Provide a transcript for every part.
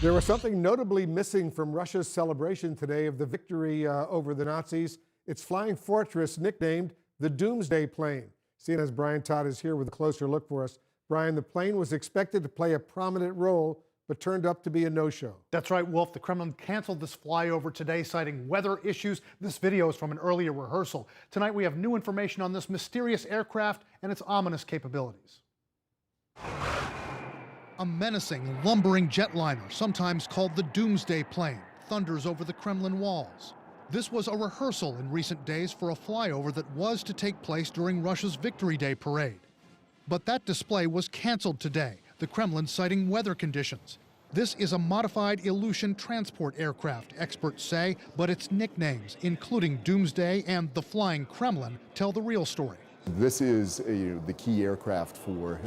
There was something notably missing from Russia's celebration today of the victory over the Nazis. Its flying fortress, nicknamed the Doomsday plane. CNN's Brian Todd is here with a closer look for us. Brian, the plane was expected to play a prominent role, but turned up to be a no-show. That's right, Wolf. The Kremlin canceled this flyover today, citing weather issues. This video is from an earlier rehearsal. Tonight, we have new information on this mysterious aircraft and its ominous capabilities. A menacing, lumbering jetliner, sometimes called the doomsday plane, thunders over the Kremlin walls. This was a rehearsal in recent days for a flyover that was to take place during Russia's Victory Day parade. But that display was canceled today, the Kremlin citing weather conditions. This is a modified Ilyushin transport aircraft, experts say, but its nicknames, including Doomsday and the Flying Kremlin, tell the real story. This is the key aircraft for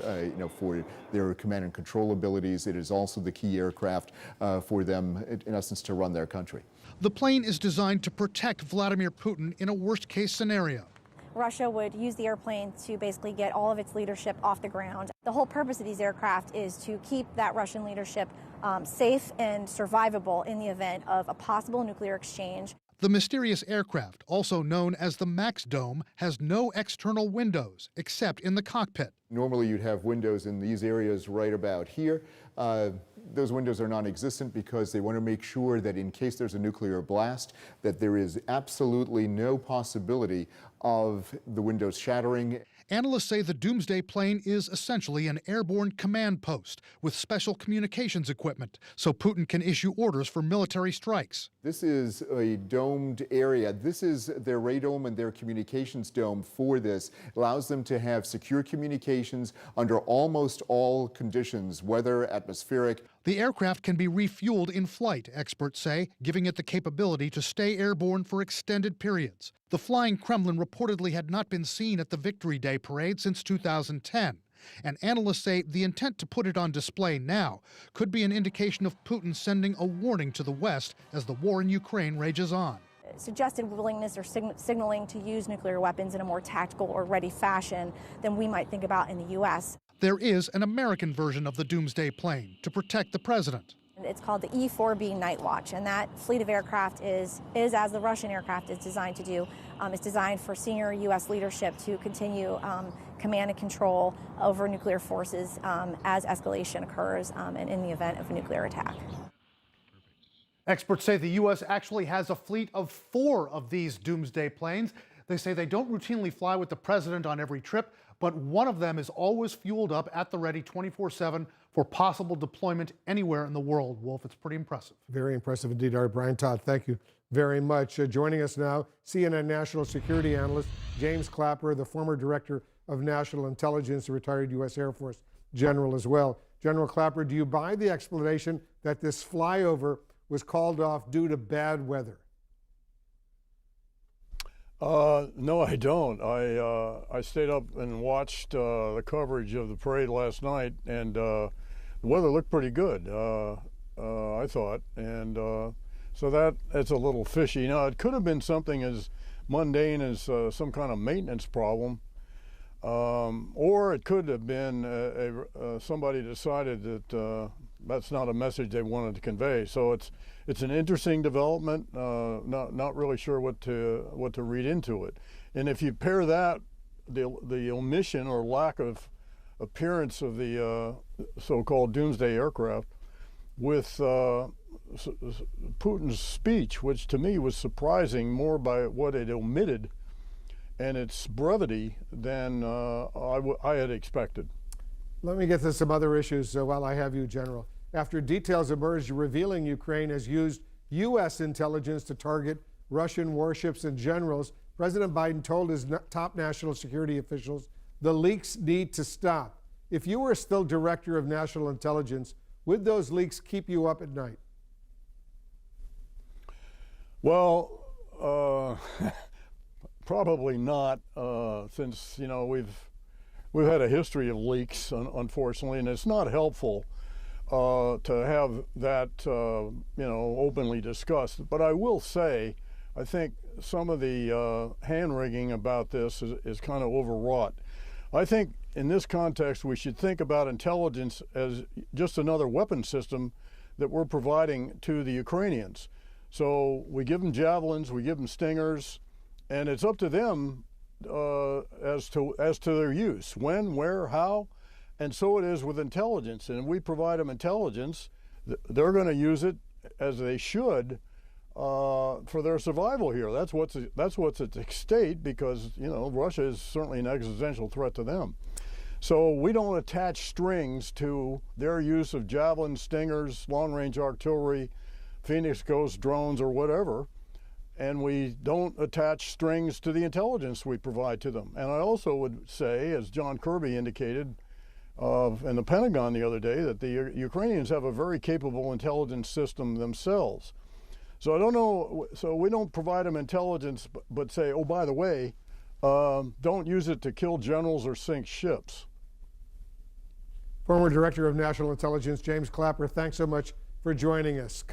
for their command and control abilities. It is also the key aircraft for them, in essence, to run their country. The plane is designed to protect Vladimir Putin in a worst-case scenario. Russia would use the airplane to basically get all of its leadership off the ground. The whole purpose of these aircraft is to keep that Russian leadership safe and survivable in the event of a possible nuclear exchange. The mysterious aircraft, also known as the Max Dome, has no external windows except in the cockpit. Normally you'd have windows in these areas right about here. Those windows are non-existent because they want to make sure that in case there's a nuclear blast, that there is absolutely no possibility of the windows shattering. Analysts say the Doomsday plane is essentially an airborne command post with special communications equipment, so Putin can issue orders for military strikes. This is a domed area. This is their radome and their communications dome for this. It allows them to have secure communications under almost all conditions, weather, atmospheric. The aircraft can be refueled in flight, experts say, giving it the capability to stay airborne for extended periods. The Flying Kremlin reportedly had not been seen at the Victory Day parade since 2010. And analysts say the intent to put it on display now could be an indication of Putin sending a warning to the West as the war in Ukraine rages on. Suggested willingness or signaling to use nuclear weapons in a more tactical or ready fashion than we might think about in the U.S. There is an American version of the Doomsday plane to protect the president. It's called the E-4B Night Watch, and that fleet of aircraft is as the Russian aircraft is designed to do. It's designed for senior U.S. leadership to continue command and control over nuclear forces as escalation occurs and in the event of a nuclear attack. Experts say the U.S. actually has a fleet of 4 of these Doomsday planes. They say they don't routinely fly with the president on every trip, but one of them is always fueled up at the ready 24/7 for possible deployment anywhere in the world. Wolf, it's pretty impressive. Very impressive indeed. All right, Brian Todd, thank you very much. Joining us now, CNN national security analyst James Clapper, the former director of national intelligence, a retired U.S. Air Force general as well. General Clapper, do you buy the explanation that this flyover was called off due to bad weather? No, I don't. I stayed up and watched the coverage of the parade last night, and the weather looked pretty good, I thought. And so that's a little fishy. Now, it could have been something as mundane as some kind of maintenance problem, or it could have been somebody decided that that's not a message they wanted to convey. So it's an interesting development. Not really sure what to read into it. And if you pair that, the omission or lack of appearance of the so-called doomsday aircraft with Putin's speech, which to me was surprising more by what it omitted and its brevity than I had expected. Let me get to some other issues while I have you, General. After details emerged revealing Ukraine has used U.S. intelligence to target Russian warships and generals, President Biden told his top national security officials the leaks need to stop. If you were still director of national intelligence, would those leaks keep you up at night? Well, probably not, since we've had a history of leaks, unfortunately, and it's not helpful to have that openly discussed. But I will say, I think some of the hand-wringing about this is kind of overwrought. I think in this context we should think about intelligence as just another weapon system that we're providing to the Ukrainians. So we give them javelins, we give them stingers, and it's up to them as to their use, when, where, how, and so it is with intelligence. And we provide them intelligence. They're going to use it as they should for their survival here. That's what's at stake, because Russia is certainly an existential threat to them. So we don't attach strings to their use of javelins, stingers, long-range artillery, Phoenix Ghost drones, or whatever. And we don't attach strings to the intelligence we provide to them. And I also would say, as John Kirby indicated in the Pentagon the other day, that the Ukrainians have a very capable intelligence system themselves. So I don't know, so we don't provide them intelligence, but say, oh, by the way, don't use it to kill generals or sink ships. Former Director of National Intelligence James Clapper, thanks so much for joining us.